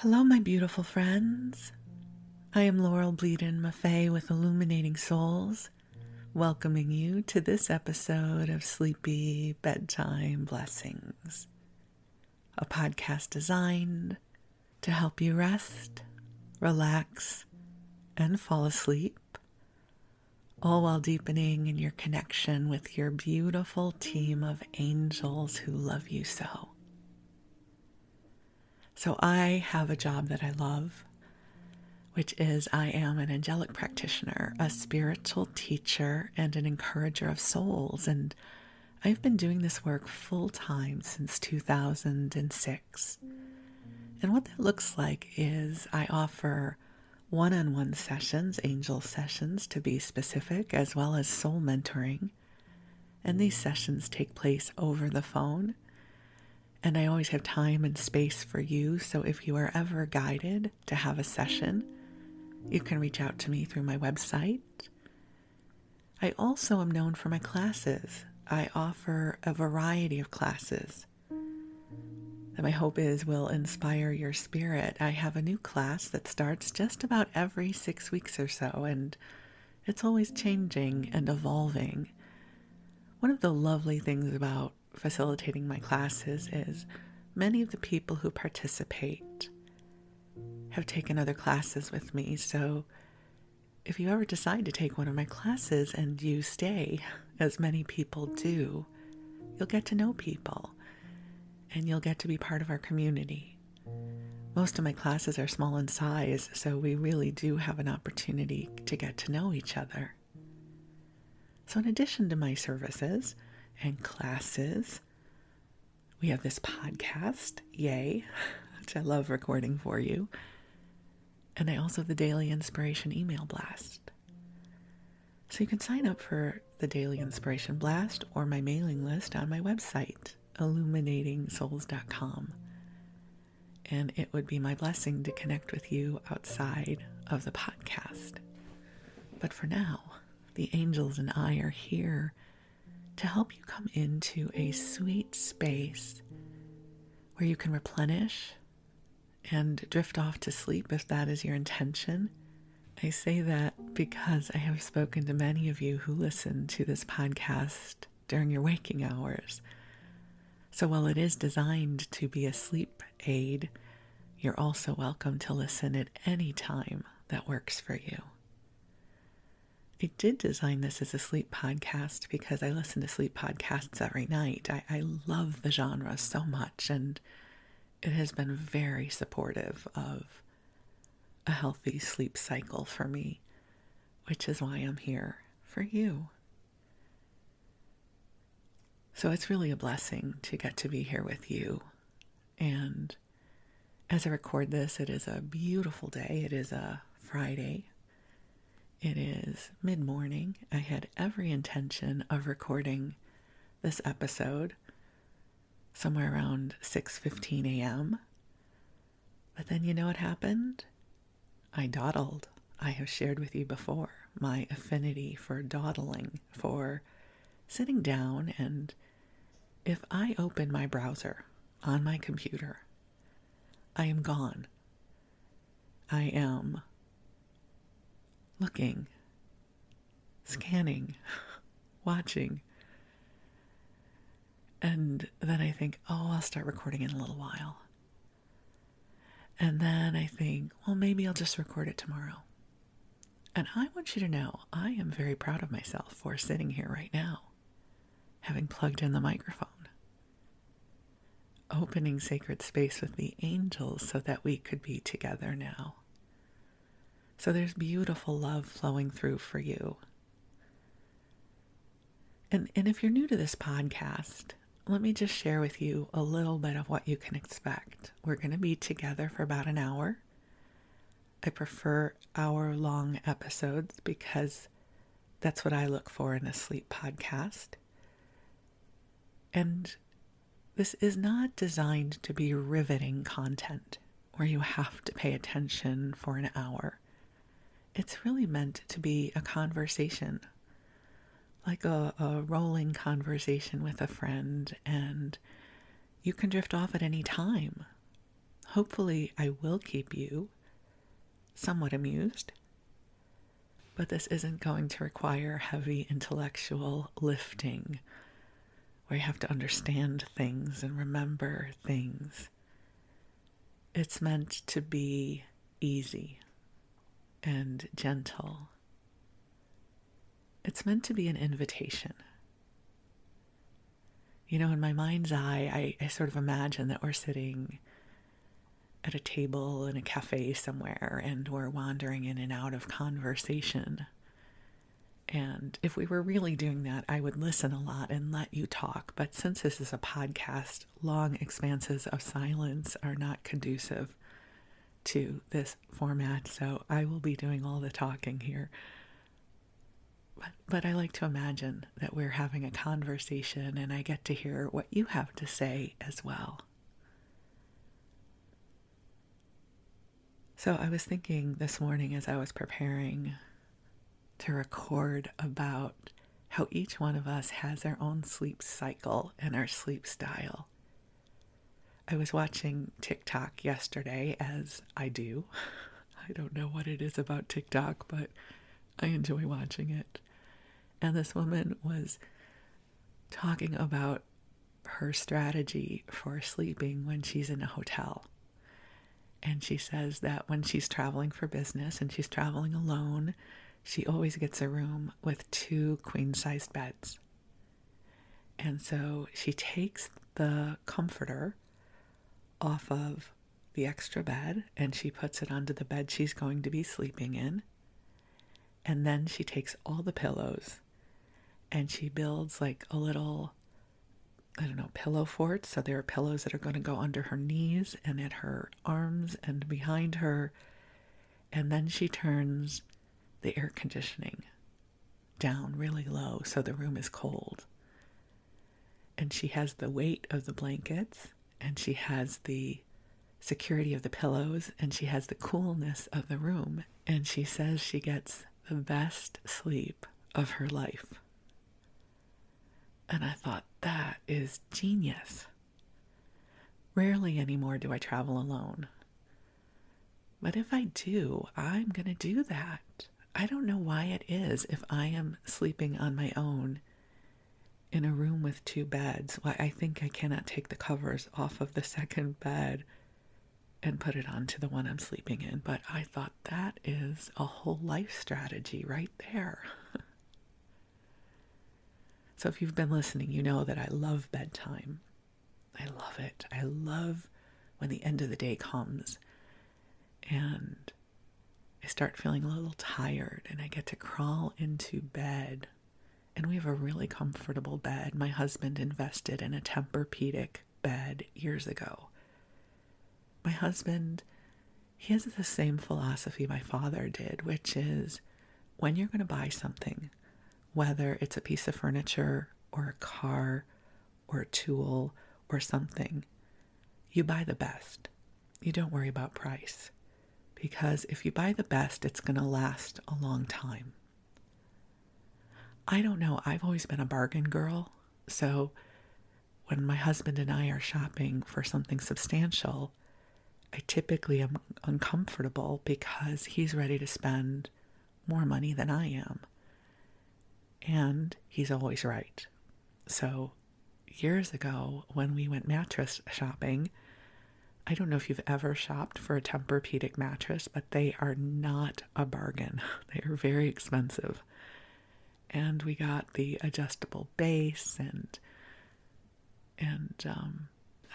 Hello, my beautiful friends. I am Bleadon-Maffei with Illuminating Souls, welcoming you to this episode of Sleepy Bedtime Blessings, a podcast designed to help you rest, relax, and fall asleep, all while deepening in your connection with your beautiful team of angels who love you so. So I have a job that I love, which is I am an angelic practitioner, a spiritual teacher, and an encourager of souls. And I've been doing this work full time since 2006. And what that looks like is I offer one-on-one sessions, angel sessions to be specific, as well as soul mentoring. And these sessions take place over the phone. And I always have time and space for you, so if you are ever guided to have a session, you can reach out to me through my website. I also am known for my classes. I offer a variety of classes that my hope is will inspire your spirit. I have a new class that starts just about every 6 weeks or so, and it's always changing and evolving. One of the lovely things about facilitating my classes is many of the people who participate have taken other classes with me. So if you ever decide to take one of my classes and you stay, as many people do, you'll get to know people and you'll get to be part of our community. Most of my classes are small in size, so we really do have an opportunity to get to know each other. So in addition to my services and classes, we have this podcast, yay, which I love recording for you. And I also have the Daily Inspiration email blast. So you can sign up for the Daily Inspiration blast or my mailing list on my website, illuminatingsouls.com. And it would be my blessing to connect with you outside of the podcast. But for now, the angels and I are here to help you come into a sweet space where you can replenish and drift off to sleep if that is your intention. I say that because I have spoken to many of you who listen to this podcast during your waking hours. So while it is designed to be a sleep aid, you're also welcome to listen at any time that works for you. I did design this as a sleep podcast because I listen to sleep podcasts every night. I love the genre so much, and it has been very supportive of a healthy sleep cycle for me, which is why I'm here for you. So it's really a blessing to get to be here with you. And as I record this, it is a beautiful day. It is a Friday. It is mid-morning. I had every intention of recording this episode somewhere around 6:15 a.m. But then you know what happened? I dawdled. I have shared with you before my affinity for dawdling, for sitting down, and if I open my browser on my computer, I am gone. I am looking, scanning, watching. And then I think, oh, I'll start recording in a little while. And then I think, well, maybe I'll just record it tomorrow. And I want you to know, I am very proud of myself for sitting here right now, having plugged in the microphone, opening sacred space with the angels so that we could be together now. So there's beautiful love flowing through for you. And if you're new to this podcast, let me just share with you a little bit of what you can expect. We're going to be together for about an hour. I prefer hour-long episodes because that's what I look for in a sleep podcast. And this is not designed to be riveting content where you have to pay attention for an hour. It's really meant to be a conversation, like a rolling conversation with a friend, and you can drift off at any time. hopefully I will keep you somewhat amused. But this isn't going to require heavy intellectual lifting where you have to understand things and remember things. It's meant to be easy and gentle. It's meant to be an invitation. You know, in my mind's eye, I sort of imagine that we're sitting at a table in a cafe somewhere and we're wandering in and out of conversation. And if we were really doing that, I would listen a lot and let you talk. But since this is a podcast, long expanses of silence are not conducive to this format, so I will be doing all the talking here. But I like to imagine that we're having a conversation and I get to hear what you have to say as well. So I was thinking this morning as I was preparing to record about how each one of us has our own sleep cycle and our sleep style. I was watching TikTok yesterday, as I do. I don't know what it is about TikTok, but I enjoy watching it. And this woman was talking about her strategy for sleeping when she's in a hotel. And she says that when she's traveling for business and she's traveling alone, she always gets a room with 2 queen-sized beds. And so she takes the comforter off of the extra bed and she puts it onto the bed she's going to be sleeping in. And then she takes all the pillows and she builds like a little, pillow fort. So there are pillows that are going to go under her knees and at her arms and behind her. And then she turns the air conditioning down really low so the room is cold. And she has the weight of the blankets and she has the security of the pillows and she has the coolness of the room. And she says she gets the best sleep of her life. And I thought, that is genius. Rarely anymore do I travel alone. But if I do, I'm going to do that. I don't know why it is if I am sleeping on my own in a room with 2 beds, why I think I cannot take the covers off of the second bed and put it onto the one I'm sleeping in. But I thought that is a whole life strategy right there. So if you've been listening, you know that I love bedtime. I love it. I love when the end of the day comes and I start feeling a little tired and I get to crawl into bed. And we have a really comfortable bed. My husband invested in a Tempur-Pedic bed years ago. My husband, he has the same philosophy my father did, which is when you're going to buy something, whether it's a piece of furniture or a car or a tool or something, you buy the best. You don't worry about price. Because if you buy the best, it's going to last a long time. I don't know. I've always been a bargain girl. So when my husband and I are shopping for something substantial, I typically am uncomfortable because he's ready to spend more money than I am. And he's always right. So years ago, when we went mattress shopping, I don't know if you've ever shopped for a Tempur-Pedic mattress, but they are not a bargain. They are very expensive. And we got the adjustable base and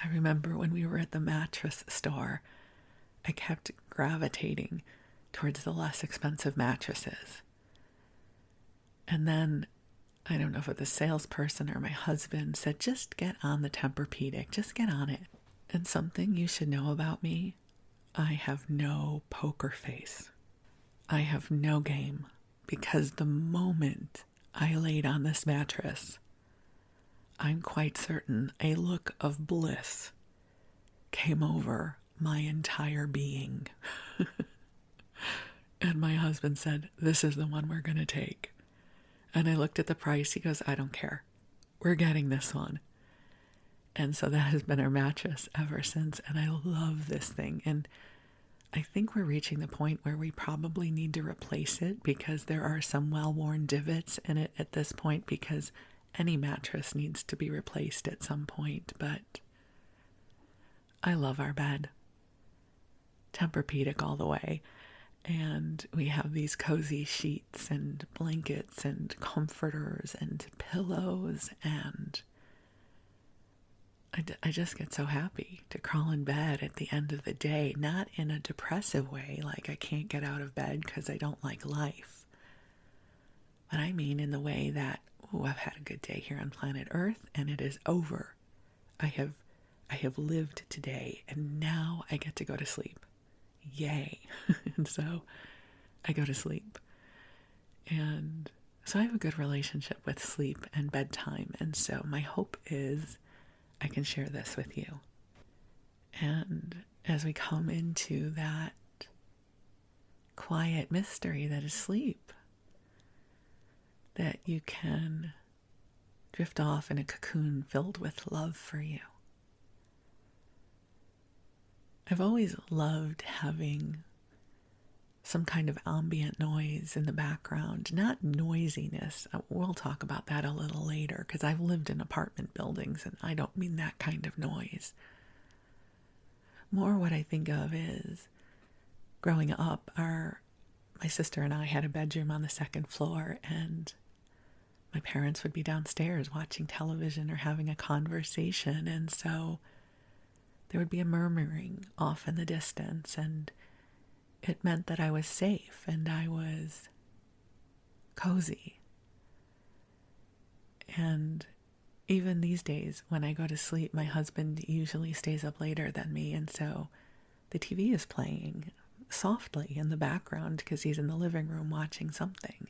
I remember when we were at the mattress store, I kept gravitating towards the less expensive mattresses. And then, I don't know if it was the salesperson or my husband said, just get on the Tempur-Pedic, just get on it. And something you should know about me, I have no poker face. I have no game, because the moment I laid on this mattress, I'm quite certain a look of bliss came over my entire being. And my husband said, this is the one we're going to take. And I looked at the price. He goes, I don't care. We're getting this one. And so that has been our mattress ever since. And I love this thing. And I think we're reaching the point where we probably need to replace it because there are some well-worn divots in it at this point, because any mattress needs to be replaced at some point. But I love our bed. Tempur-Pedic all the way. And we have these cozy sheets and blankets and comforters and pillows, and I just get so happy to crawl in bed at the end of the day, not in a depressive way, like I can't get out of bed because I don't like life, but I mean in the way that, oh, I've had a good day here on planet Earth and it is over. I have lived today and now I get to go to sleep. Yay. And so I go to sleep. And so I have a good relationship with sleep and bedtime. And so my hope is I can share this with you. And as we come into that quiet mystery that is sleep, that you can drift off in a cocoon filled with love for you. I've always loved having some kind of ambient noise in the background, not noisiness. We'll talk about that a little later because I've lived in apartment buildings and I don't mean that kind of noise. More what I think of is growing up, my sister and I had a bedroom on the second floor, and my parents would be downstairs watching television or having a conversation, and so there would be a murmuring off in the distance, and it meant that I was safe and I was cozy. And even these days, when I go to sleep, my husband usually stays up later than me, and so the TV is playing softly in the background because he's in the living room watching something.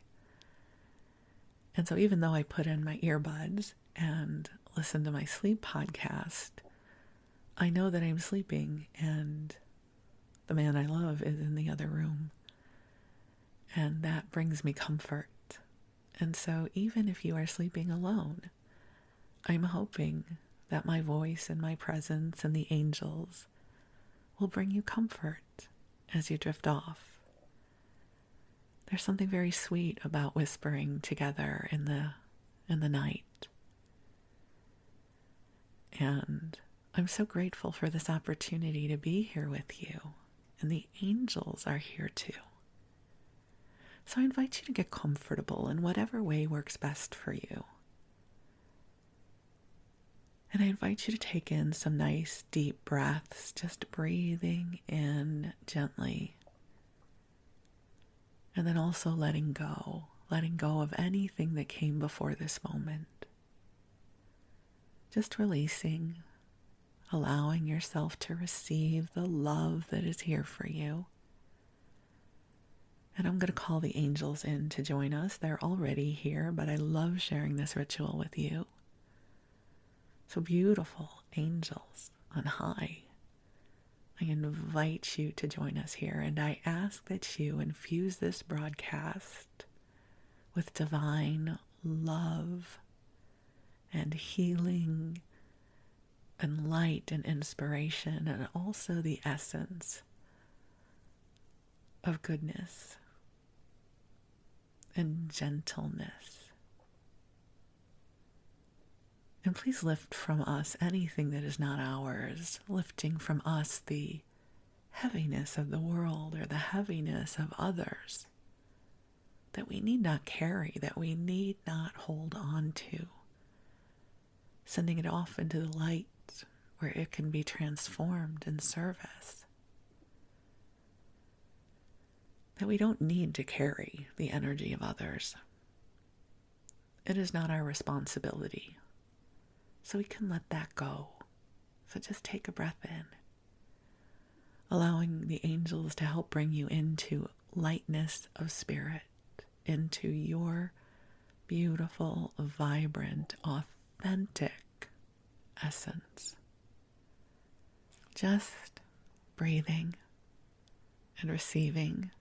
And so even though I put in my earbuds and listen to my sleep podcast, I know that I'm sleeping and the man I love is in the other room. And that brings me comfort. And so even if you are sleeping alone, I'm hoping that my voice and my presence and the angels will bring you comfort as you drift off. There's something very sweet about whispering together in the night. And I'm so grateful for this opportunity to be here with you. And the angels are here too. So I invite you to get comfortable in whatever way works best for you. And I invite you to take in some nice deep breaths, just breathing in gently. And then also letting go of anything that came before this moment. Just releasing, allowing yourself to receive the love that is here for you. And I'm going to call the angels in to join us. They're already here, but I love sharing this ritual with you. So beautiful angels on high, I invite you to join us here, and I ask that you infuse this broadcast with divine love and healing and light and inspiration, and also the essence of goodness and gentleness. And please lift from us anything that is not ours, lifting from us the heaviness of the world or the heaviness of others that we need not carry, that we need not hold on to, sending it off into the light where it can be transformed in service. That we don't need to carry the energy of others. It is not our responsibility. So we can let that go. So just take a breath in, allowing the angels to help bring you into lightness of spirit, into your beautiful, vibrant, authentic essence. Just breathing and receiving,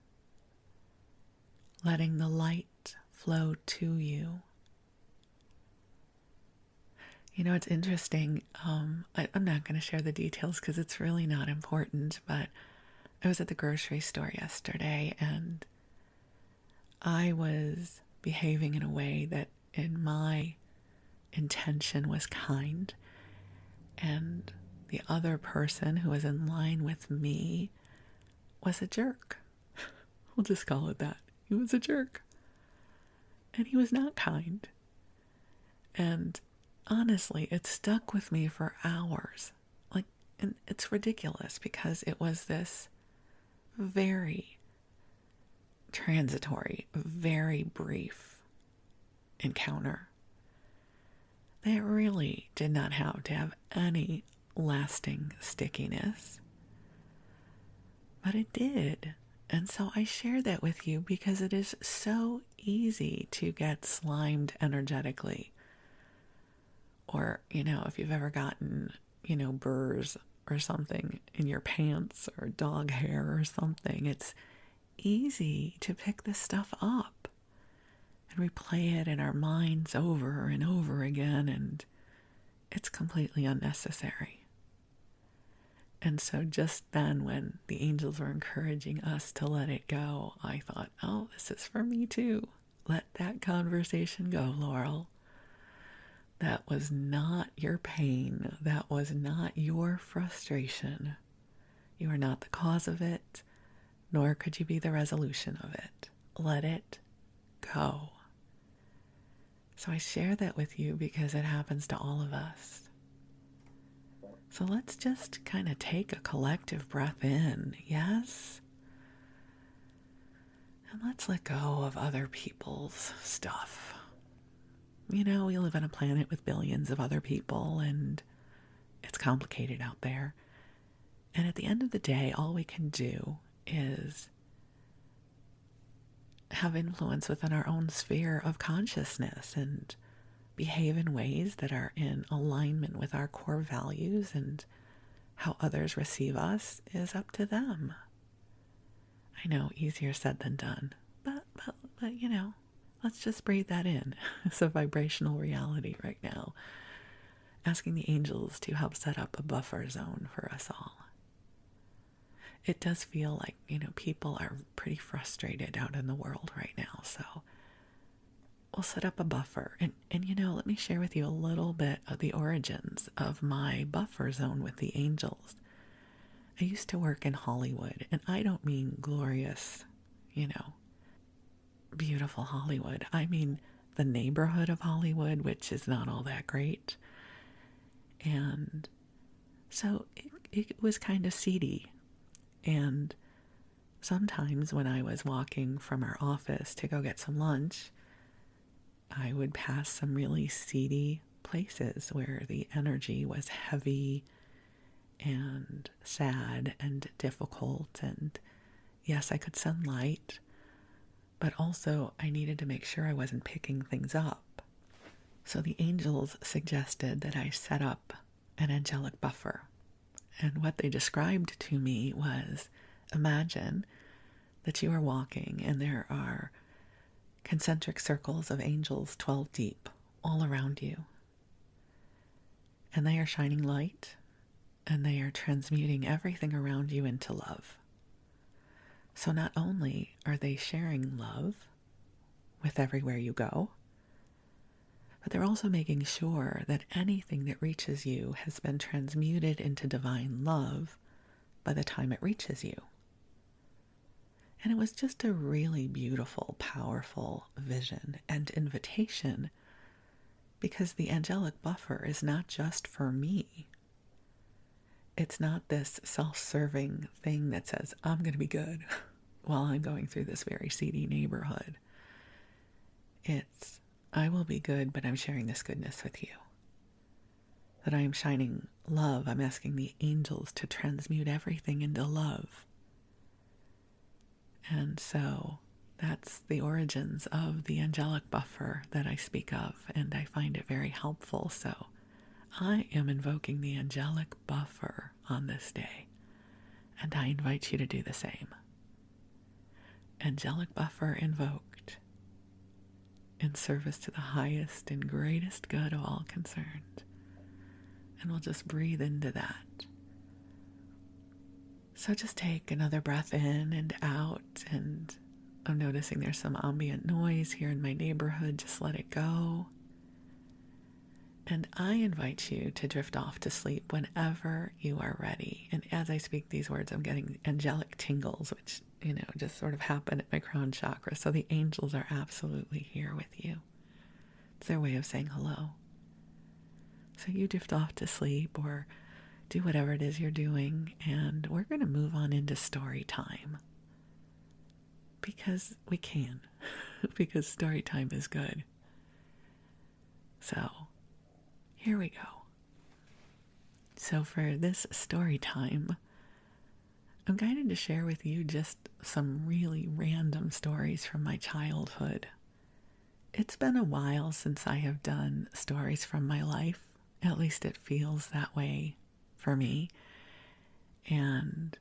letting the light flow to you. It's interesting. I'm not going to share the details because it's really not important, but I was at the grocery store yesterday and I was behaving in a way that in my intention was kind, and the other person who was in line with me was a jerk. We'll just call it that. He was a jerk. And he was not kind. And honestly, it stuck with me for hours. And it's ridiculous because it was this very transitory, very brief encounter that really did not have to have any lasting stickiness. But it did. And so I share that with you because it is so easy to get slimed energetically. Or, if you've ever gotten, burrs or something in your pants or dog hair or something, it's easy to pick this stuff up and replay it in our minds over and over again, and it's completely unnecessary. And so just then, when the angels were encouraging us to let it go, I thought, oh, this is for me too. Let that conversation go, Laurel. That was not your pain. That was not your frustration. You are not the cause of it, nor could you be the resolution of it. Let it go. So I share that with you because it happens to all of us. So let's just kind of take a collective breath in, yes? And let's let go of other people's stuff. We live on a planet with billions of other people, and it's complicated out there. And at the end of the day, all we can do is have influence within our own sphere of consciousness and behave in ways that are in alignment with our core values, and how others receive us is up to them. I know, easier said than done, but let's just breathe that in. It's a vibrational reality right now. Asking the angels to help set up a buffer zone for us all. It does feel like, people are pretty frustrated out in the world right now, so we'll set up a buffer. And let me share with you a little bit of the origins of my buffer zone with the angels. I used to work in Hollywood, and I don't mean glorious, beautiful Hollywood. I mean the neighborhood of Hollywood, which is not all that great. And so it was kind of seedy. And sometimes when I was walking from our office to go get some lunch, I would pass some really seedy places where the energy was heavy and sad and difficult. And yes, I could send light, but also I needed to make sure I wasn't picking things up. So the angels suggested that I set up an angelic buffer. And what they described to me was, imagine that you are walking and there are concentric circles of angels 12 deep all around you. And they are shining light, and they are transmuting everything around you into love. So not only are they sharing love with everywhere you go, but they're also making sure that anything that reaches you has been transmuted into divine love by the time it reaches you. And it was just a really beautiful, powerful vision and invitation, because the angelic buffer is not just for me. It's not this self-serving thing that says, I'm going to be good while I'm going through this very seedy neighborhood. It's, I will be good, but I'm sharing this goodness with you. That I am shining love. I'm asking the angels to transmute everything into love. And so that's the origins of the angelic buffer that I speak of, and I find it very helpful. So I am invoking the angelic buffer on this day, and I invite you to do the same. Angelic buffer invoked in service to the highest and greatest good of all concerned. And we'll just breathe into that. So just take another breath in and out, and I'm noticing there's some ambient noise here in my neighborhood. Just let it go. And I invite you to drift off to sleep whenever you are ready. And as I speak these words, I'm getting angelic tingles, which, just sort of happen at my crown chakra. So the angels are absolutely here with you. It's their way of saying hello. So you drift off to sleep or do whatever it is you're doing, and we're going to move on into story time. Because we can. Because story time is good. So here we go. So for this story time, I'm guided to share with you just some really random stories from my childhood. It's been a while since I have done stories from my life. At least it feels that way for me. And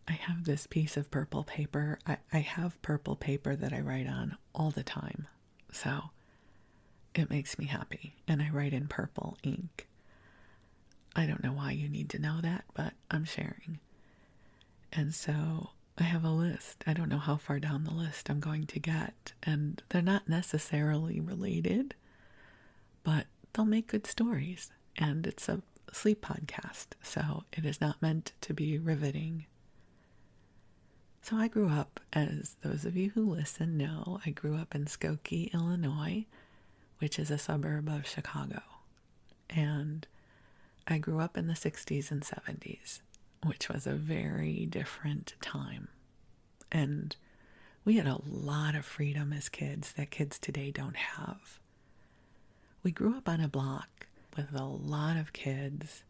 I have this piece of purple paper. I have purple paper that I write on all the time. So it makes me happy. And I write in purple ink. I don't know why you need to know that, but I'm sharing. And so I have a list. I don't know how far down the list I'm going to get. And they're not necessarily related, but they'll make good stories. And it's a sleep podcast, so it is not meant to be riveting. So I grew up, as those of you who listen know, I grew up in Skokie, Illinois, which is a suburb of Chicago. And I grew up in the 60s and 70s, which was a very different time. And we had a lot of freedom as kids that kids today don't have. We grew up on a block with a lot of kids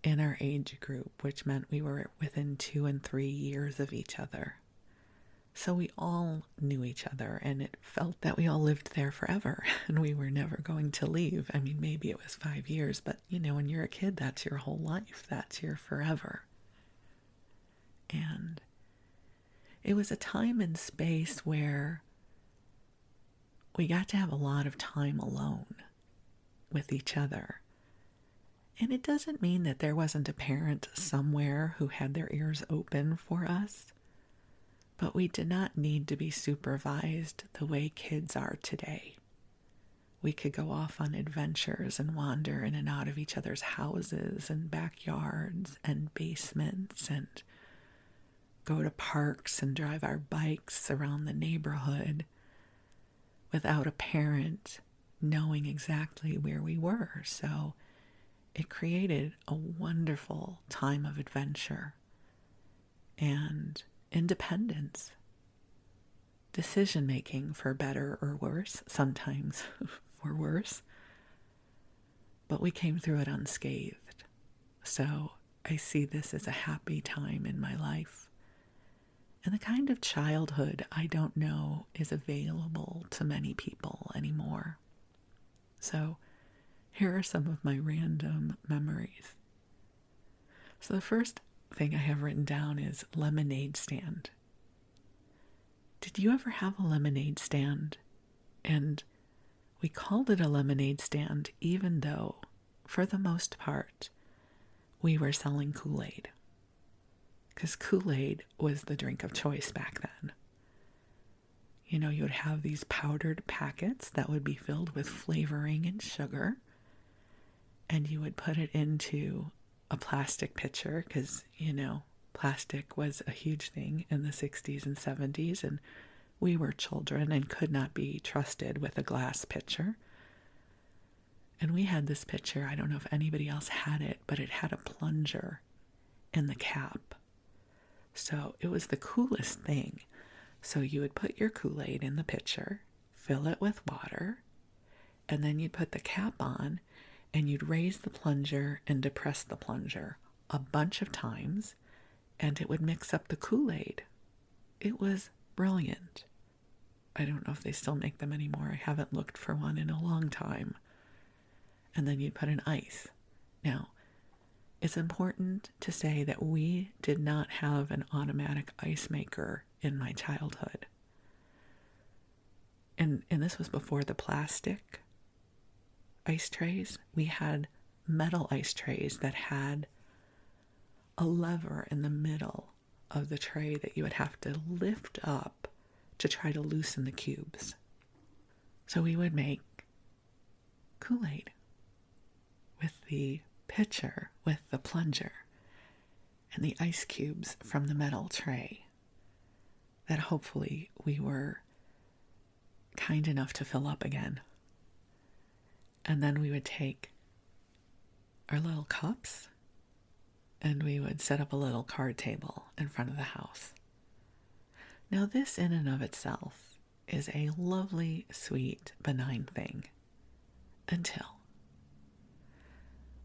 in our age group, which meant we were within 2 and 3 years of each other. So we all knew each other, and it felt that we all lived there forever, and we were never going to leave. I mean, maybe it was 5 years, but when you're a kid, that's your whole life. That's your forever. And it was a time and space where we got to have a lot of time alone with each other. And it doesn't mean that there wasn't a parent somewhere who had their ears open for us, but we did not need to be supervised the way kids are today. We could go off on adventures and wander in and out of each other's houses and backyards and basements and go to parks and drive our bikes around the neighborhood without a parent knowing exactly where we were. So it created a wonderful time of adventure and independence, decision-making for better or worse, sometimes for worse. But we came through it unscathed. So I see this as a happy time in my life. And the kind of childhood I don't know is available to many people anymore. So here are some of my random memories. So the first thing I have written down is lemonade stand. Did you ever have a lemonade stand? And we called it a lemonade stand even though, for the most part, we were selling Kool-Aid. Because Kool-Aid was the drink of choice back then. You would have these powdered packets that would be filled with flavoring and sugar. And you would put it into a plastic pitcher because, plastic was a huge thing in the 60s and 70s. And we were children and could not be trusted with a glass pitcher. And we had this pitcher. I don't know if anybody else had it, but it had a plunger in the cap. So it was the coolest thing. So you would put your Kool-Aid in the pitcher, fill it with water, and then you'd put the cap on, and you'd raise the plunger and depress the plunger a bunch of times, and it would mix up the Kool-Aid. It was brilliant. I don't know if they still make them anymore. I haven't looked for one in a long time. And then you'd put in ice. Now, it's important to say that we did not have an automatic ice maker in my childhood. And this was before the plastic ice trays. We had metal ice trays that had a lever in the middle of the tray that you would have to lift up to try to loosen the cubes. So we would make Kool-Aid with the pitcher, with the plunger, and the ice cubes from the metal tray that hopefully we were kind enough to fill up again. And then we would take our little cups and we would set up a little card table in front of the house. Now this in and of itself is a lovely, sweet, benign thing until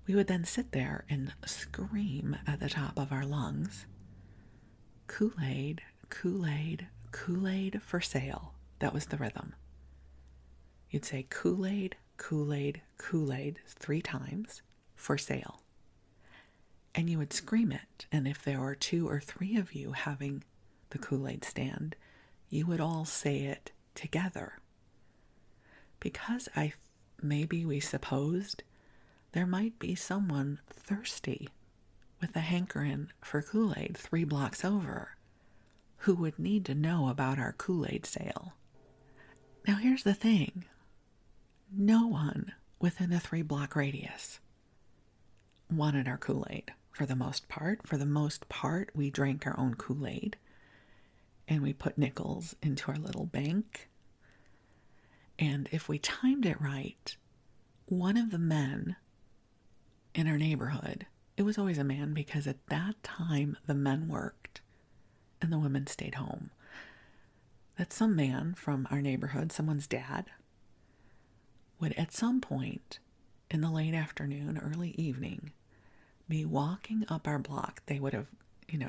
we would then sit there and scream at the top of our lungs, Kool-Aid, Kool-Aid, Kool-Aid for sale. That was the rhythm. You'd say Kool-Aid, Kool-Aid, Kool-Aid 3 times, for sale. And you would scream it, and if there were 2 or 3 of you having the Kool-Aid stand, you would all say it together. Because maybe we supposed there might be someone thirsty with a hankering for Kool-Aid 3 blocks over who would need to know about our Kool-Aid sale. Now here's the thing. No one within a 3-block radius wanted our Kool-Aid for the most part. For the most part, we drank our own Kool-Aid and we put nickels into our little bank. And if we timed it right, one of the men in our neighborhood, it was always a man because at that time the men worked and the women stayed home, that some man from our neighborhood, someone's dad, would at some point in the late afternoon, early evening, be walking up our block. They would have,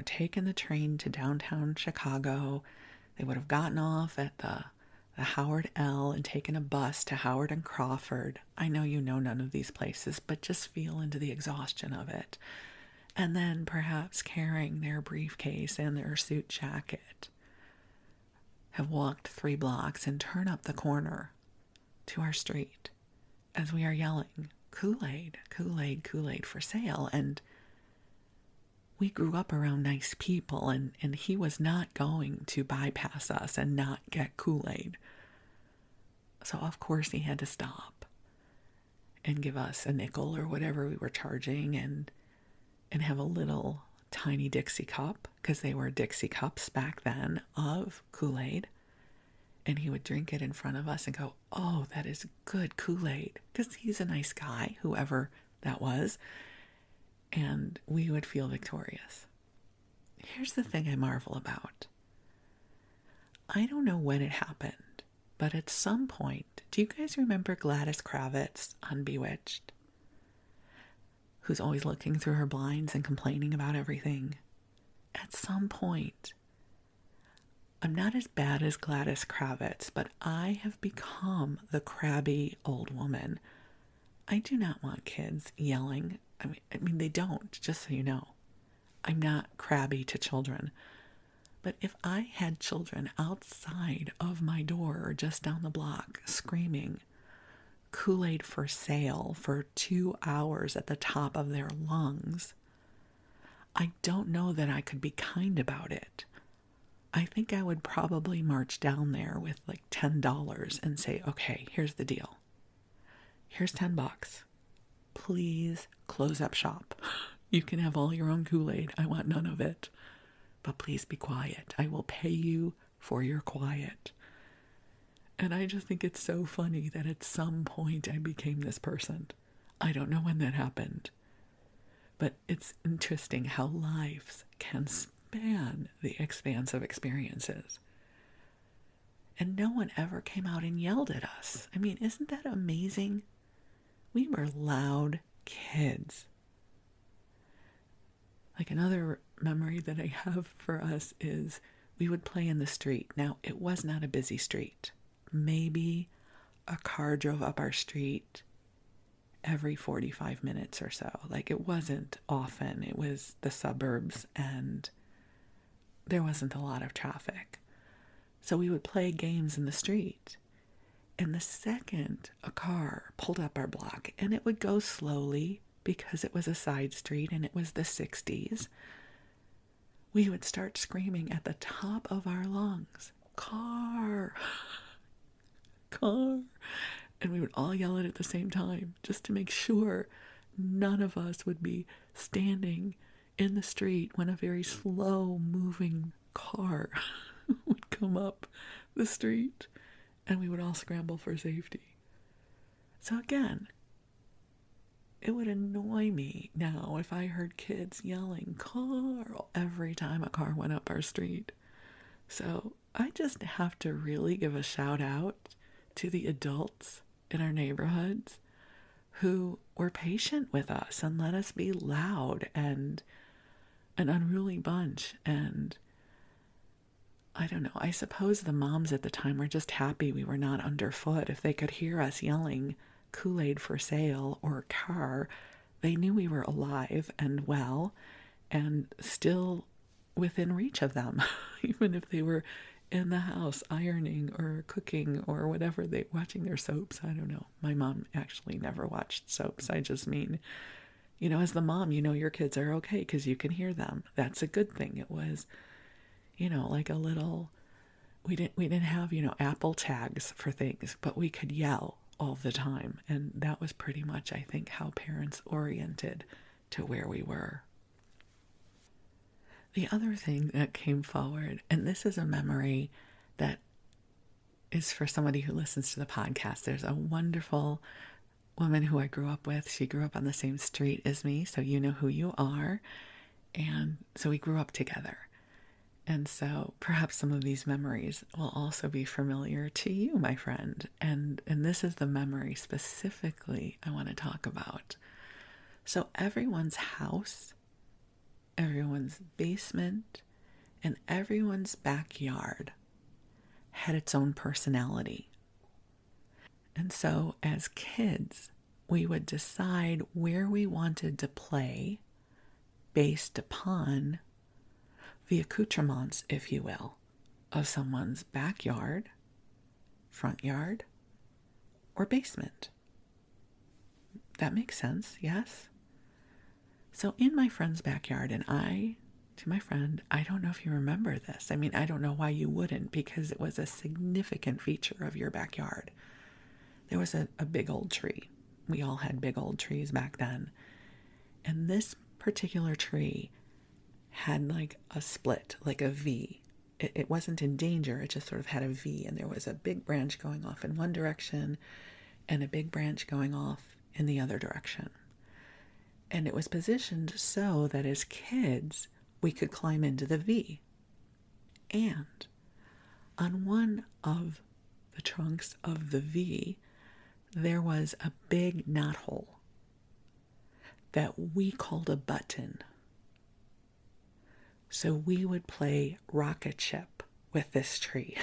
taken the train to downtown Chicago. They would have gotten off at the Howard L and taken a bus to Howard and Crawford. I know you know none of these places, but just feel into the exhaustion of it. And then perhaps carrying their briefcase and their suit jacket, have walked 3 blocks and turn up the corner to our street as we are yelling, Kool-Aid, Kool-Aid, Kool-Aid for sale. And we grew up around nice people, and he was not going to bypass us and not get Kool-Aid. So of course he had to stop and give us a nickel or whatever we were charging and have a little tiny Dixie cup, because they were Dixie cups back then, of Kool-Aid. And he would drink it in front of us and go, oh, that is good Kool-Aid, because he's a nice guy, whoever that was. And we would feel victorious. Here's the thing I marvel about. I don't know when it happened, but at some point, do you guys remember Gladys Kravitz on Bewitched? Who's always looking through her blinds and complaining about everything. At some point, I'm not as bad as Gladys Kravitz, but I have become the crabby old woman. I do not want kids yelling. I mean, they don't, just so you know. I'm not crabby to children. But if I had children outside of my door or just down the block screaming Kool-Aid for sale for 2 hours at the top of their lungs, I don't know that I could be kind about it. I think I would probably march down there with like $10 and say, okay, here's the deal. Here's $10. Please close up shop. You can have all your own Kool-Aid. I want none of it. But please be quiet. I will pay you for your quiet. And I just think it's so funny that at some point I became this person. I don't know when that happened. But it's interesting how lives can span the expanse of experiences. And no one ever came out and yelled at us. I mean, isn't that amazing? We were loud kids. Like, another memory that I have for us is we would play in the street. Now, it was not a busy street. Maybe a car drove up our street every 45 minutes or so. Like, it wasn't often. It was the suburbs and there wasn't a lot of traffic. So we would play games in the street. And the second a car pulled up our block, and it would go slowly, because it was a side street and it was the 60s, we would start screaming at the top of our lungs, "Car! Car!" And we would all yell it at the same time just to make sure none of us would be standing in the street when a very slow moving car would come up the street and we would all scramble for safety. So again, it would annoy me now if I heard kids yelling "car" every time a car went up our street. So I just have to really give a shout out to the adults in our neighborhoods who were patient with us and let us be loud and an unruly bunch. And I don't know, I suppose the moms at the time were just happy we were not underfoot. If they could hear us yelling Kool-Aid for sale or car, they knew we were alive and well and still within reach of them, even if they were in the house ironing or cooking or whatever, they watching their soaps. I don't know. My mom actually never watched soaps. I just mean, as the mom, your kids are okay because you can hear them. That's a good thing. It was, like a little, we didn't have, Apple tags for things, but we could yell all the time. And that was pretty much, I think, how parents oriented to where we were. The other thing that came forward, and this is a memory that is for somebody who listens to the podcast. There's a wonderful woman who I grew up with. She grew up on the same street as me, so you know who you are. And so we grew up together. And so perhaps some of these memories will also be familiar to you, my friend. And this is the memory specifically I want to talk about. So everyone's house, everyone's basement, and everyone's backyard had its own personality. And so as kids, we would decide where we wanted to play based upon the accoutrements, if you will, of someone's backyard, front yard, or basement. That makes sense, yes? So in my friend's backyard, and to my friend, I don't know if you remember this. I mean, I don't know why you wouldn't, because it was a significant feature of your backyard. There was a big old tree. We all had big old trees back then. And this particular tree had like a split, like a V. It wasn't in danger, it just sort of had a V, and there was a big branch going off in one direction and a big branch going off in the other direction. And it was positioned so that as kids, we could climb into the V. And on one of the trunks of the V, there was a big knothole that we called a button. So we would play rocket ship with this tree.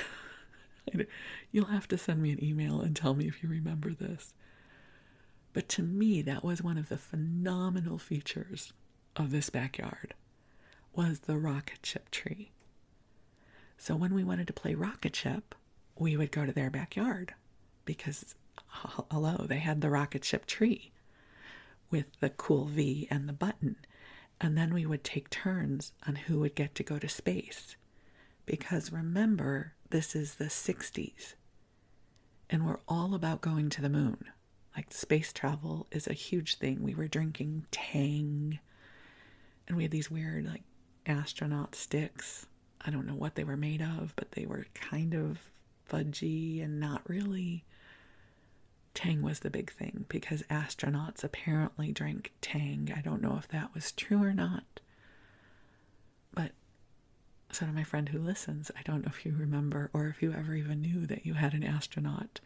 You'll have to send me an email and tell me if you remember this. But to me, that was one of the phenomenal features of this backyard, was the rocket ship tree. So when we wanted to play rocket ship, we would go to their backyard because, hello, they had the rocket ship tree with the cool V and the button. And then we would take turns on who would get to go to space. Because remember, this is the 60s. And we're all about going to the moon. Like, space travel is a huge thing. We were drinking Tang. And we had these weird, like, astronaut sticks. I don't know what they were made of, but they were kind of fudgy and not really. Tang was the big thing because astronauts apparently drank Tang. I don't know if that was true or not. But so to my friend who listens, I don't know if you remember or if you ever even knew that you had an astronaut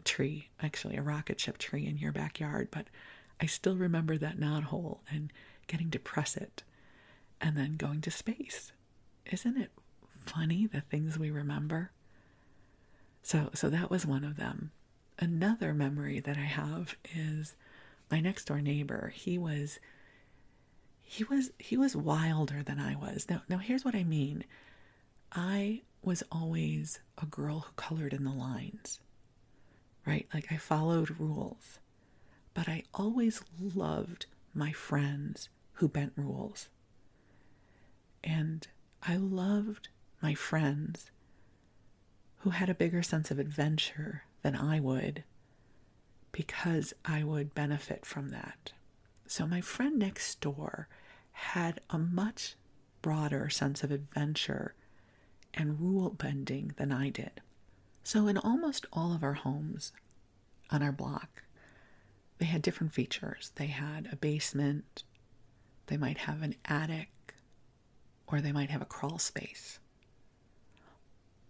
tree, actually a rocket ship tree in your backyard. But I still remember that knothole and getting to press it and then going to space. Isn't it funny the things we remember? So that was one of them. Another memory that I have is my next door neighbor. He was wilder than I was. Now here's what I mean. I was always a girl who colored in the lines, right? Like I followed rules, but I always loved my friends who bent rules. And I loved my friends who had a bigger sense of adventure than I would, because I would benefit from that. So my friend next door had a much broader sense of adventure and rule bending than I did. So in almost all of our homes on our block, they had different features. They had a basement, they might have an attic, or they might have a crawl space,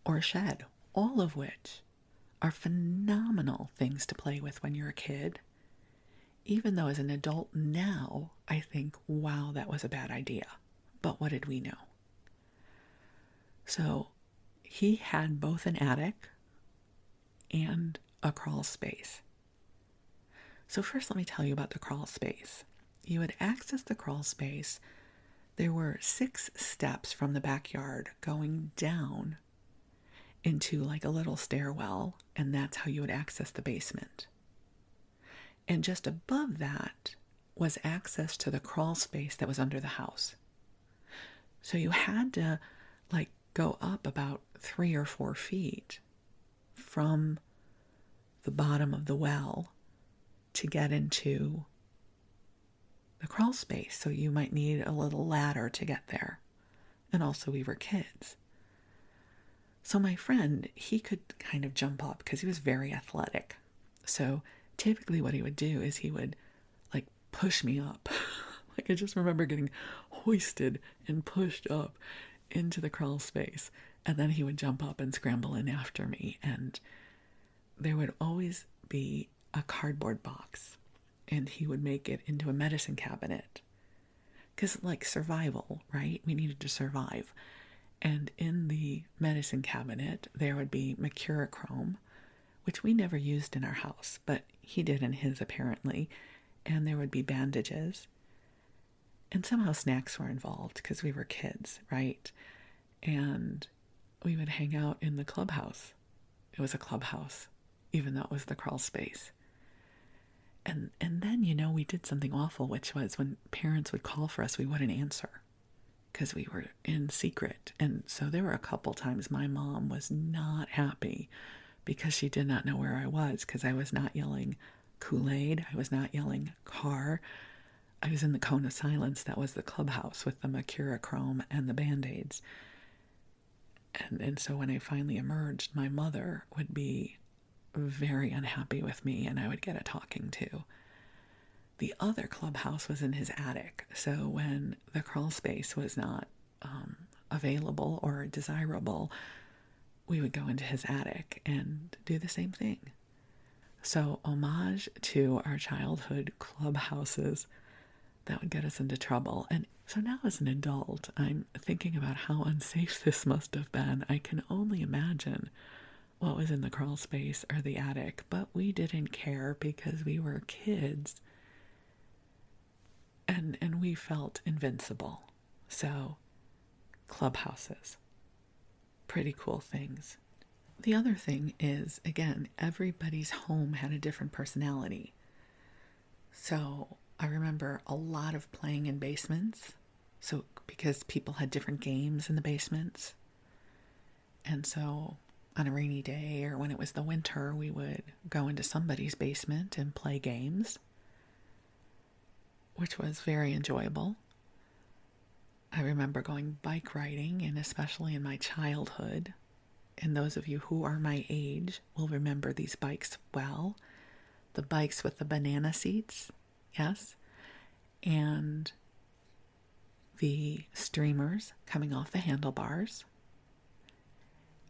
or a shed, all of which are phenomenal things to play with when you're a kid. Even though as an adult now, I think, wow, that was a bad idea. But what did we know? So he had both an attic and a crawl space. So first let me tell you about the crawl space. You would access the crawl space. There were 6 steps from the backyard going down into like a little stairwell, and that's how you would access the basement. And just above that was access to the crawl space that was under the house. So you had to like go up about 3 or 4 feet from the bottom of the well to get into the crawl space. So you might need a little ladder to get there. And also we were kids. So my friend, he could kind of jump up because he was very athletic. So typically what he would do is he would like push me up. Like I just remember getting hoisted and pushed up into the crawl space. And then he would jump up and scramble in after me. And there would always be a cardboard box. And he would make it into a medicine cabinet. Because like survival, right? We needed to survive. And in the medicine cabinet, there would be mercurochrome, which we never used in our house, but he did in his apparently. And there would be bandages. And somehow snacks were involved because we were kids, right? And we would hang out in the clubhouse. It was a clubhouse, even though it was the crawl space. And then, you know, we did something awful, which was when parents would call for us, we wouldn't answer because we were in secret. And so there were a couple times my mom was not happy because she did not know where I was, because I was not yelling Kool-Aid. I was not yelling car. I was in the cone of silence. That was the clubhouse with the mercurochrome and the Band-Aids. And so when I finally emerged, my mother would be very unhappy with me, and I would get a talking to. The other clubhouse was in his attic, so when the crawl space was not available or desirable, we would go into his attic and do the same thing. So homage to our childhood clubhouses that would get us into trouble. And so now as an adult, I'm thinking about how unsafe this must have been. I can only imagine what was in the crawl space or the attic, but we didn't care because we were kids and we felt invincible. So clubhouses, pretty cool things. The other thing is, again, everybody's home had a different personality. So I remember a lot of playing in basements. So because people had different games in the basements. And so on a rainy day or when it was the winter, we would go into somebody's basement and play games, which was very enjoyable. I remember going bike riding, and especially in my childhood, and those of you who are my age will remember these bikes well. The bikes with the banana seats, yes, and the streamers coming off the handlebars,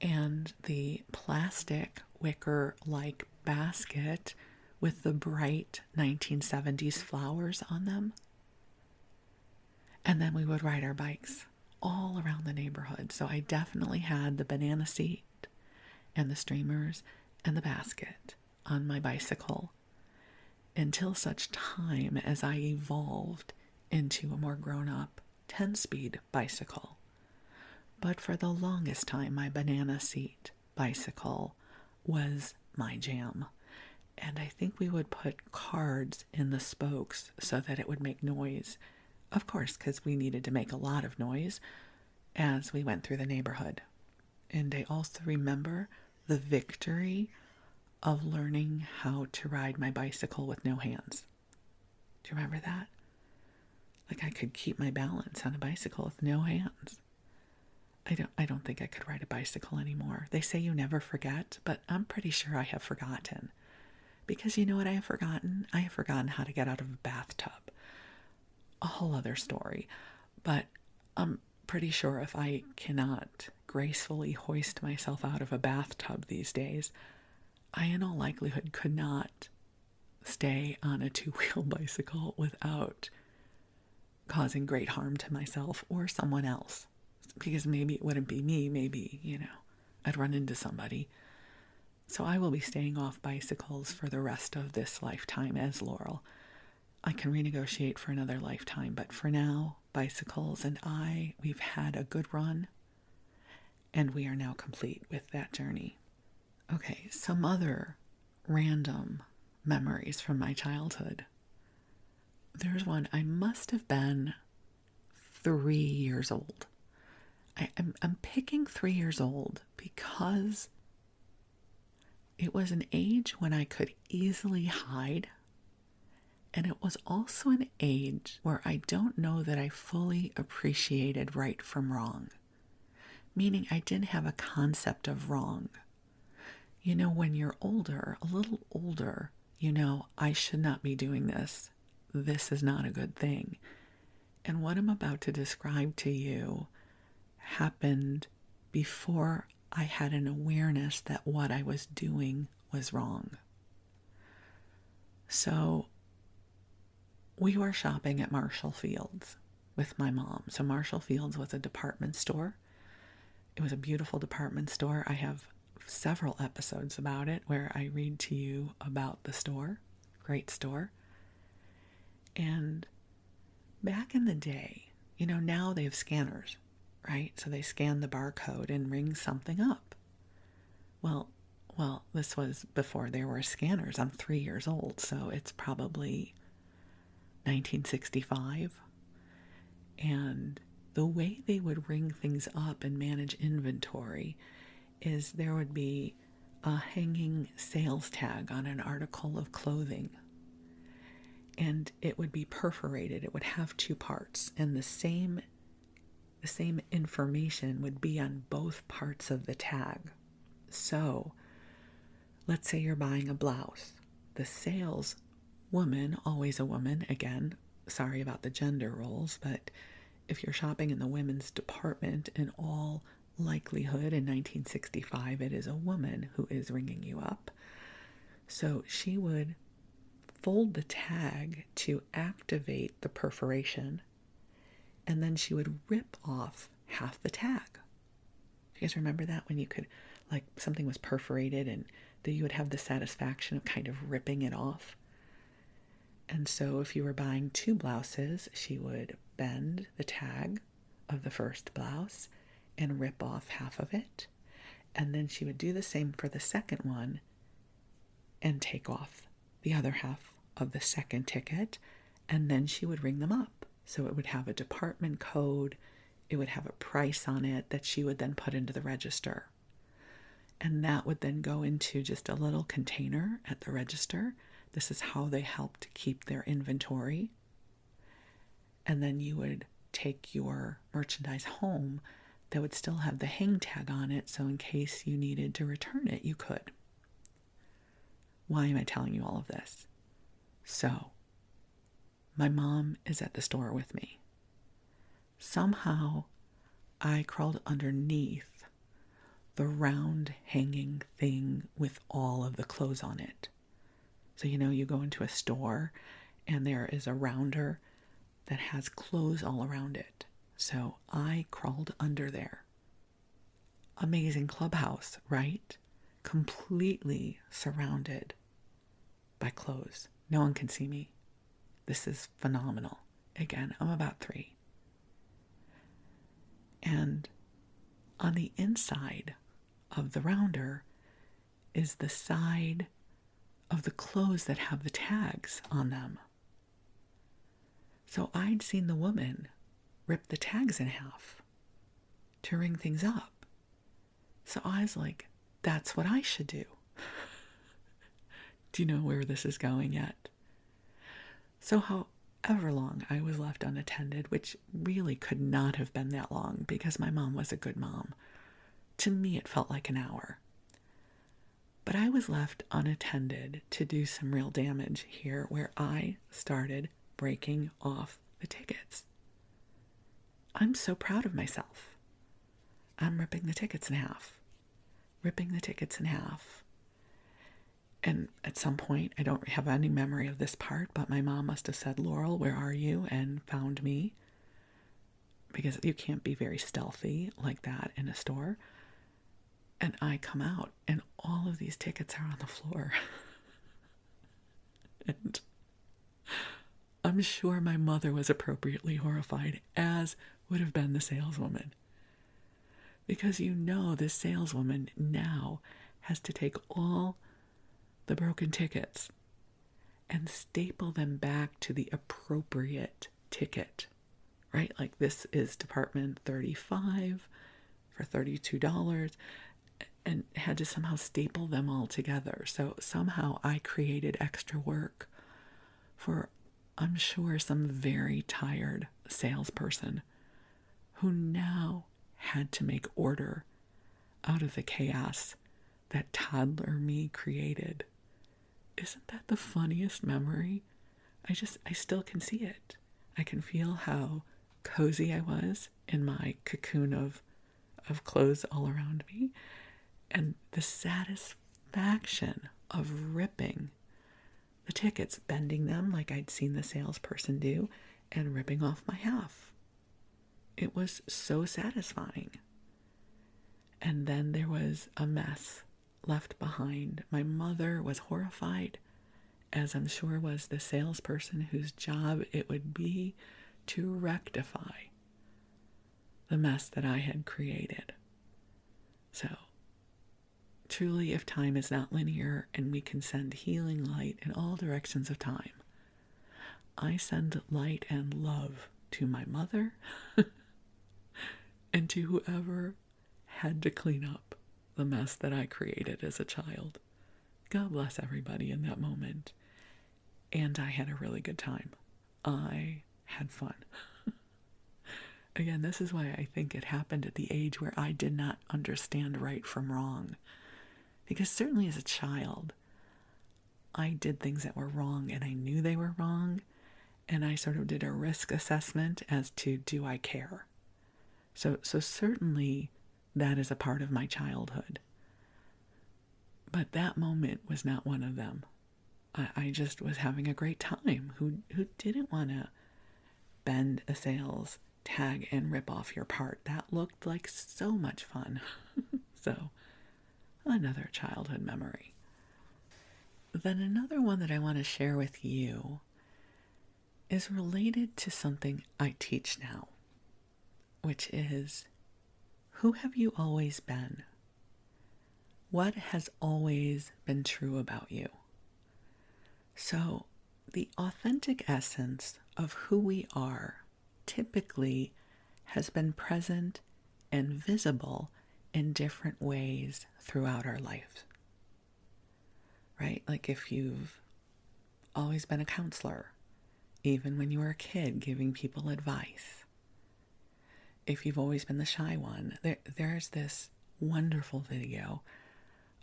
and the plastic wicker-like basket with the bright 1970s flowers on them. And then we would ride our bikes all around the neighborhood. So I definitely had the banana seat and the streamers and the basket on my bicycle until such time as I evolved into a more grown-up 10-speed bicycle. But for the longest time, my banana seat bicycle was my jam. And I think we would put cards in the spokes so that it would make noise. Of course, because we needed to make a lot of noise as we went through the neighborhood. And I also remember the victory of learning how to ride my bicycle with no hands. Do you remember that? Like I could keep my balance on a bicycle with no hands. I don't think I could ride a bicycle anymore. They say you never forget, but I'm pretty sure I have forgotten. Because you know what I have forgotten? I have forgotten how to get out of a bathtub. A whole other story. But I'm pretty sure if I cannot gracefully hoist myself out of a bathtub these days, I in all likelihood could not stay on a two-wheel bicycle without causing great harm to myself or someone else. Because maybe it wouldn't be me, maybe, I'd run into somebody. So I will be staying off bicycles for the rest of this lifetime as Laurel. I can renegotiate for another lifetime, but for now, bicycles and we've had a good run, and we are now complete with that journey. Okay, some other random memories from my childhood. There's one, I must have been 3 years old. I'm picking 3 years old because it was an age when I could easily hide, and it was also an age where I don't know that I fully appreciated right from wrong, meaning I didn't have a concept of wrong. When you're older, a little older, I should not be doing this. This is not a good thing. And what I'm about to describe to you happened before I had an awareness that what I was doing was wrong. So we were shopping at Marshall Fields with my mom. So Marshall Fields was a department store. It was a beautiful department store. I have several episodes about it where I read to you about the store. Great store. And back in the day, now they have scanners, right? So they scan the barcode and ring something up. Well, this was before there were scanners. I'm 3 years old, so it's probably 1965. And the way they would ring things up and manage inventory is there would be a hanging sales tag on an article of clothing. And it would be perforated. It would have two parts, and the same information would be on both parts of the tag. So, let's say you're buying a blouse. The sales woman, always a woman, again, sorry about the gender roles, but if you're shopping in the women's department, in all likelihood in 1965, it is a woman who is ringing you up. So she would fold the tag to activate the perforation, and then she would rip off half the tag. Do you guys remember that? When you could, like, something was perforated and that you would have the satisfaction of kind of ripping it off. And so if you were buying 2 blouses, she would bend the tag of the first blouse and rip off half of it. And then she would do the same for the second one and take off the other half of the second ticket. And then she would ring them up. So it would have a department code. It would have a price on it that she would then put into the register. And that would then go into just a little container at the register. This is how they help to keep their inventory. And then you would take your merchandise home that would still have the hang tag on it, so in case you needed to return it, you could. Why am I telling you all of this? So, my mom is at the store with me. Somehow, I crawled underneath the round hanging thing with all of the clothes on it. So, you go into a store and there is a rounder that has clothes all around it. So I crawled under there. Amazing clubhouse, right? Completely surrounded by clothes. No one can see me. This is phenomenal. Again, I'm about 3. And on the inside of the rounder is the side of the clothes that have the tags on them. So I'd seen the woman rip the tags in half to ring things up. So I was like, that's what I should do. Do you know where this is going yet? So however long I was left unattended, which really could not have been that long because my mom was a good mom. To me, it felt like an hour. But I was left unattended to do some real damage here where I started breaking off the tickets. I'm so proud of myself. I'm ripping the tickets in half. And at some point, I don't have any memory of this part, but my mom must have said, Laurel, where are you? And found me. Because you can't be very stealthy like that in a store. And I come out, and all of these tickets are on the floor. And I'm sure my mother was appropriately horrified, as would have been the saleswoman. Because this saleswoman now has to take all the broken tickets and staple them back to the appropriate ticket, right? Like this is department 35 for $32, and had to somehow staple them all together. So somehow I created extra work for, I'm sure, some very tired salesperson who now had to make order out of the chaos that toddler me created. Isn't that the funniest memory? I still can see it. I can feel how cozy I was in my cocoon of clothes all around me, and the satisfaction of ripping the tickets, bending them like I'd seen the salesperson do, and ripping off my half. It was so satisfying. And then there was a mess left behind. My mother was horrified, as I'm sure was the salesperson whose job it would be to rectify the mess that I had created. So, truly, if time is not linear and we can send healing light in all directions of time, I send light and love to my mother and to whoever had to clean up the mess that I created as a child. God bless everybody in that moment. And I had a really good time. I had fun. Again, this is why I think it happened at the age where I did not understand right from wrong. Because certainly as a child, I did things that were wrong and I knew they were wrong. And I sort of did a risk assessment as to, do I care? So certainly that is a part of my childhood. But that moment was not one of them. I just was having a great time. Who didn't want to bend a sales tag and rip off your part? That looked like so much fun. So, another childhood memory. Then another one that I want to share with you is related to something I teach now, which is, who have you always been? What has always been true about you? So, the authentic essence of who we are typically has been present and visible in different ways throughout our life. Right? Like if you've always been a counselor, even when you were a kid, giving people advice. If you've always been the shy one, there's this wonderful video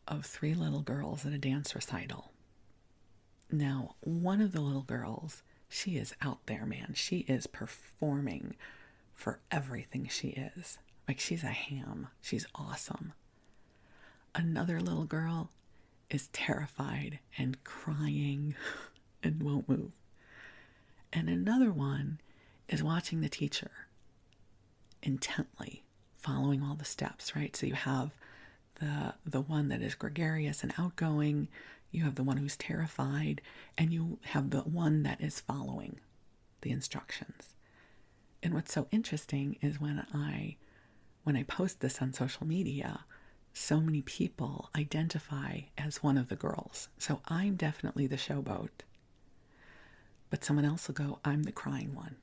of 3 little girls at a dance recital. Now, one of the little girls, she is out there, man. She is performing for everything she is. Like, she's a ham. She's awesome. Another little girl is terrified and crying and won't move. And another one is watching the teacher intently, following all the steps, right? So you have the one that is gregarious and outgoing, you have the one who's terrified, and you have the one that is following the instructions. And what's so interesting is when I post this on social media, so many people identify as one of the girls. So I'm definitely the showboat. But someone else will go, I'm the crying one,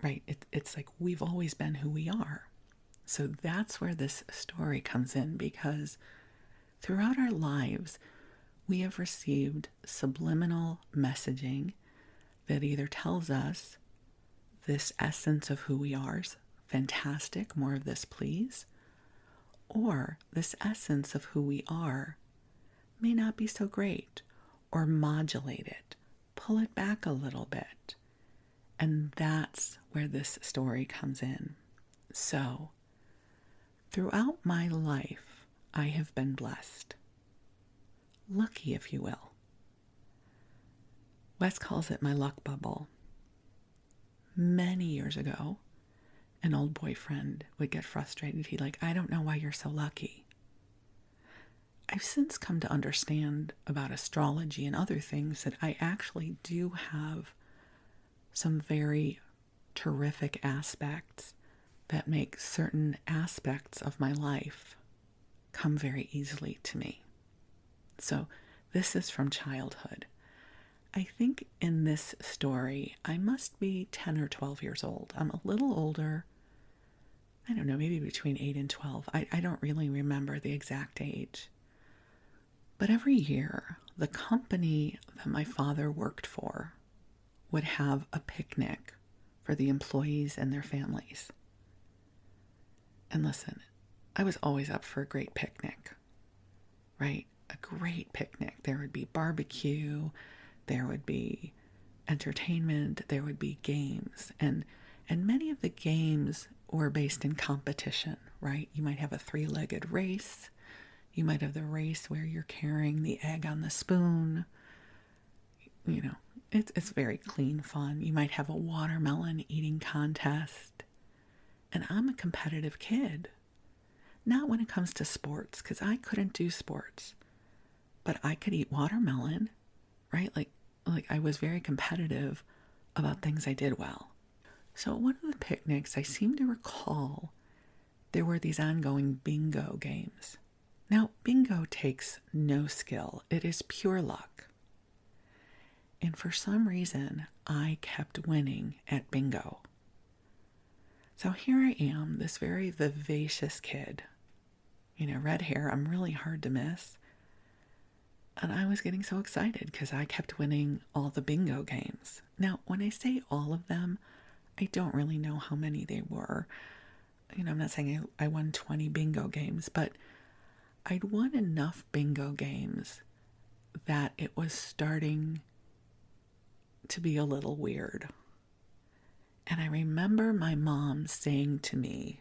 right? It's like we've always been who we are. So that's where this story comes in, because throughout our lives, we have received subliminal messaging that either tells us this essence of who we are, fantastic, more of this, please, or this essence of who we are may not be so great, or modulate it, pull it back a little bit. And that's where this story comes in. So, throughout my life, I have been blessed. Lucky, if you will. Wes calls it my luck bubble. Many years ago, an old boyfriend would get frustrated. He'd like, I don't know why you're so lucky. I've since come to understand about astrology and other things that I actually do have some very terrific aspects that make certain aspects of my life come very easily to me. So this is from childhood. I think in this story, I must be 10 or 12 years old. I'm a little older. I don't know, maybe between 8 and 12. I don't really remember the exact age. But every year, the company that my father worked for would have a picnic for the employees and their families. And listen, I was always up for a great picnic, right? A great picnic. There would be barbecue, there would be entertainment, there would be games. And many of the games were based in competition, right? You might have a 3-legged race. You might have the race where you're carrying the egg on the spoon. You know, it's very clean fun. You might have a watermelon eating contest. And I'm a competitive kid. Not when it comes to sports, because I couldn't do sports. But I could eat watermelon, right? Like I was very competitive about things I did well. So at one of the picnics, I seem to recall there were these ongoing bingo games. Now, bingo takes no skill. It is pure luck. And for some reason, I kept winning at bingo. So here I am, this very vivacious kid. You know, red hair, I'm really hard to miss. And I was getting so excited because I kept winning all the bingo games. Now, when I say all of them, I don't really know how many they were. You know, I'm not saying I won 20 bingo games, but I'd won enough bingo games that it was starting to be a little weird. And I remember my mom saying to me,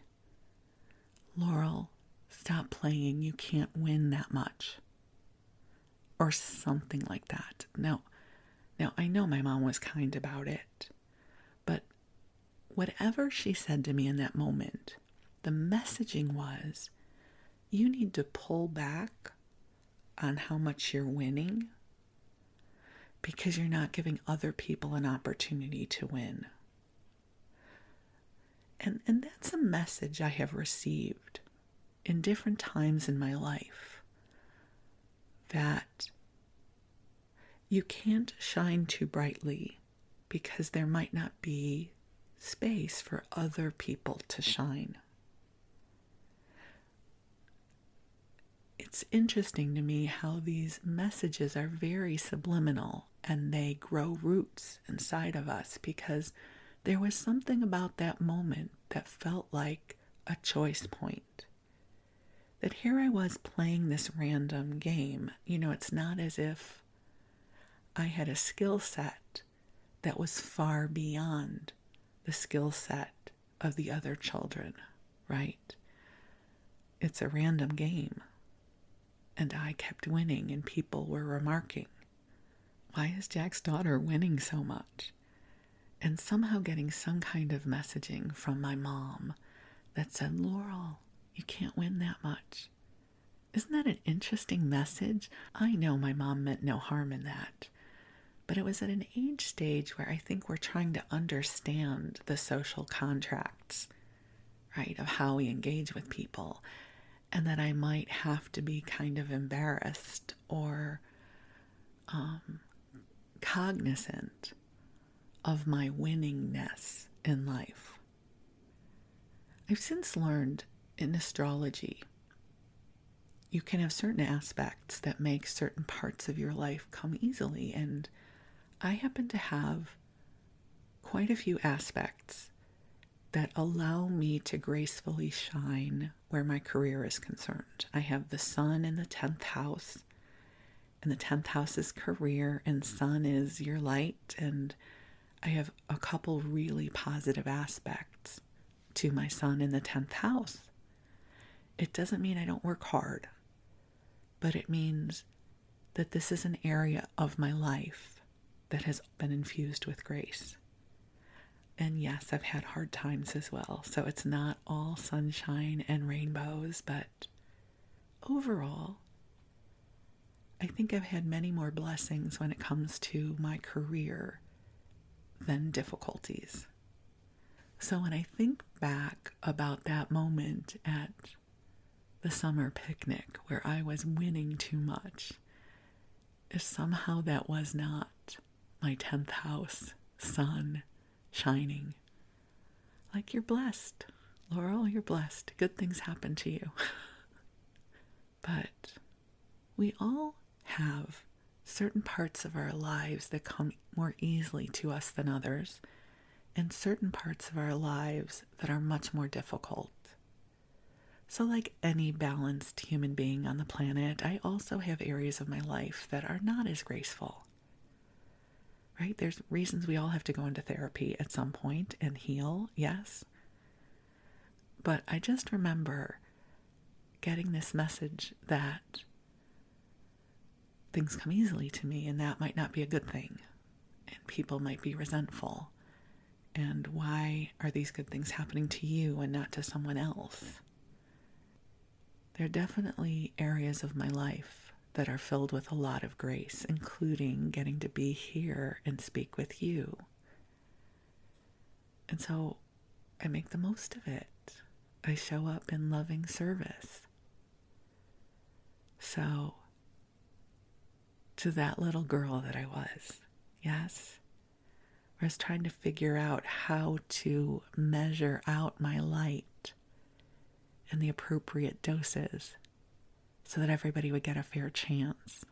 Laurel, stop playing. You can't win that much. Or something like that. Now, I know my mom was kind about it, but whatever she said to me in that moment, the messaging was, you need to pull back on how much you're winning because you're not giving other people an opportunity to win. And that's a message I have received in different times in my life, that you can't shine too brightly because there might not be space for other people to shine. It's interesting to me how these messages are very subliminal and they grow roots inside of us, because there was something about that moment that felt like a choice point. That here I was playing this random game. You know, it's not as if I had a skill set that was far beyond the skill set of the other children, right? It's a random game. And I kept winning, and people were remarking, why is Jack's daughter winning so much? And somehow getting some kind of messaging from my mom that said, Laurel, you can't win that much. Isn't that an interesting message? I know my mom meant no harm in that. But it was at an age stage where I think we're trying to understand the social contracts, right, of how we engage with people. and that I might have to be kind of embarrassed or cognizant of my winningness in life. I've since learned in astrology, you can have certain aspects that make certain parts of your life come easily, and I happen to have quite a few aspects that allow me to gracefully shine where my career is concerned. I have the sun in the 10th house, and the 10th house is career, and sun is your light, and I have a couple really positive aspects to my sun in the 10th house. It doesn't mean I don't work hard, but it means that this is an area of my life that has been infused with grace. And yes, I've had hard times as well, so it's not all sunshine and rainbows, but overall, I think I've had many more blessings when it comes to my career than difficulties. So when I think back about that moment at the summer picnic where I was winning too much, if somehow that was not my 10th house sun shining, like, you're blessed, Laurel, you're blessed. Good things happen to you. But we all have certain parts of our lives that come more easily to us than others, and certain parts of our lives that are much more difficult. So like any balanced human being on the planet, I also have areas of my life that are not as graceful. Right? There's reasons we all have to go into therapy at some point and heal, yes. But I just remember getting this message that things come easily to me, and that might not be a good thing. And people might be resentful. And why are these good things happening to you and not to someone else? There are definitely areas of my life that are filled with a lot of grace, including getting to be here and speak with you. And so I make the most of it. I show up in loving service. So, to that little girl that I was, yes, I was trying to figure out how to measure out my light in the appropriate doses so that everybody would get a fair chance,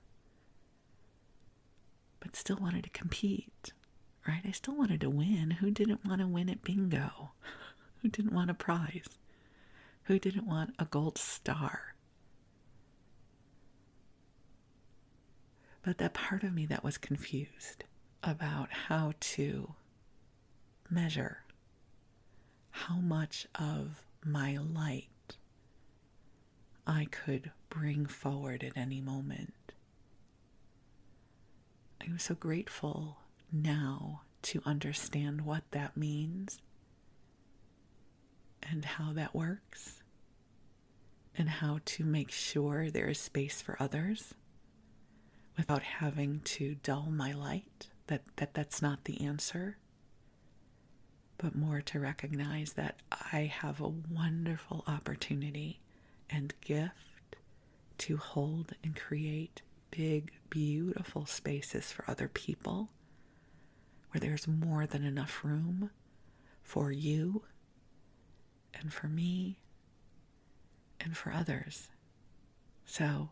but still wanted to compete, right? I still wanted to win. Who didn't want to win at bingo? Who didn't want a prize? Who didn't want a gold star? But that part of me that was confused about how to measure how much of my light I could bring forward at any moment. I'm so grateful now to understand what that means and how that works and how to make sure there is space for others without having to dull my light, that's not the answer, but more to recognize that I have a wonderful opportunity and gift to hold and create big, beautiful spaces for other people where there's more than enough room for you and for me and for others. So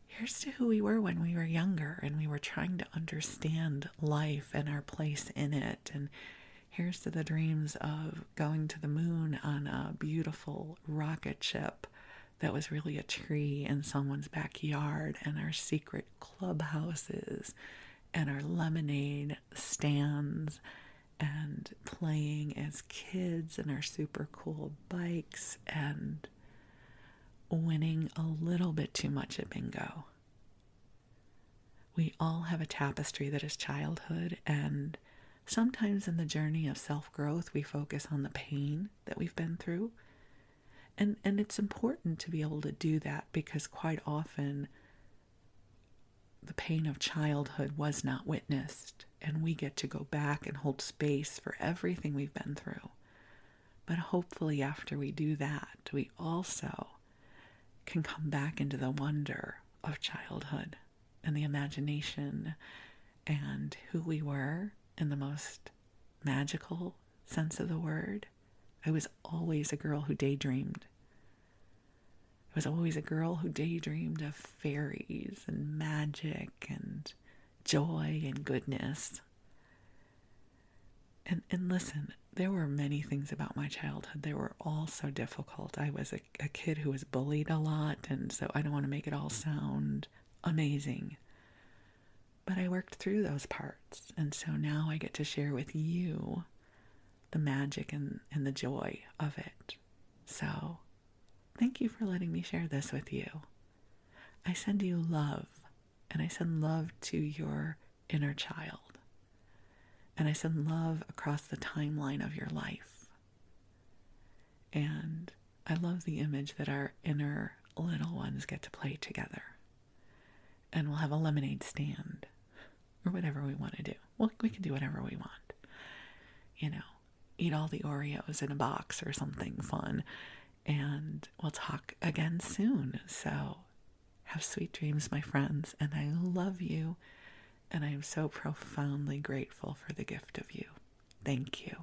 here's to who we were when we were younger and we were trying to understand life and our place in it. And here's to the dreams of going to the moon on a beautiful rocket ship that was really a tree in someone's backyard, and our secret clubhouses and our lemonade stands and playing as kids and our super cool bikes and winning a little bit too much at bingo. We all have a tapestry that is childhood, and sometimes in the journey of self-growth, we focus on the pain that we've been through. And it's important to be able to do that because quite often the pain of childhood was not witnessed, and we get to go back and hold space for everything we've been through. But hopefully after we do that, we also can come back into the wonder of childhood and the imagination and who we were in the most magical sense of the word. I was always a girl who daydreamed. I was always a girl who daydreamed of fairies and magic and joy and goodness. And listen, there were many things about my childhood. They were all so difficult. I was a kid who was bullied a lot, and so I don't want to make it all sound amazing. But I worked through those parts, and so now I get to share with you the magic and the joy of it. So, thank you for letting me share this with you. I send you love, and I send love to your inner child. And I send love across the timeline of your life. And I love the image that our inner little ones get to play together. And we'll have a lemonade stand, or whatever we want to do. Well, we can do whatever we want. You know, eat all the Oreos in a box or something fun. And we'll talk again soon. So have sweet dreams, my friends. And I love you. And I am so profoundly grateful for the gift of you. Thank you.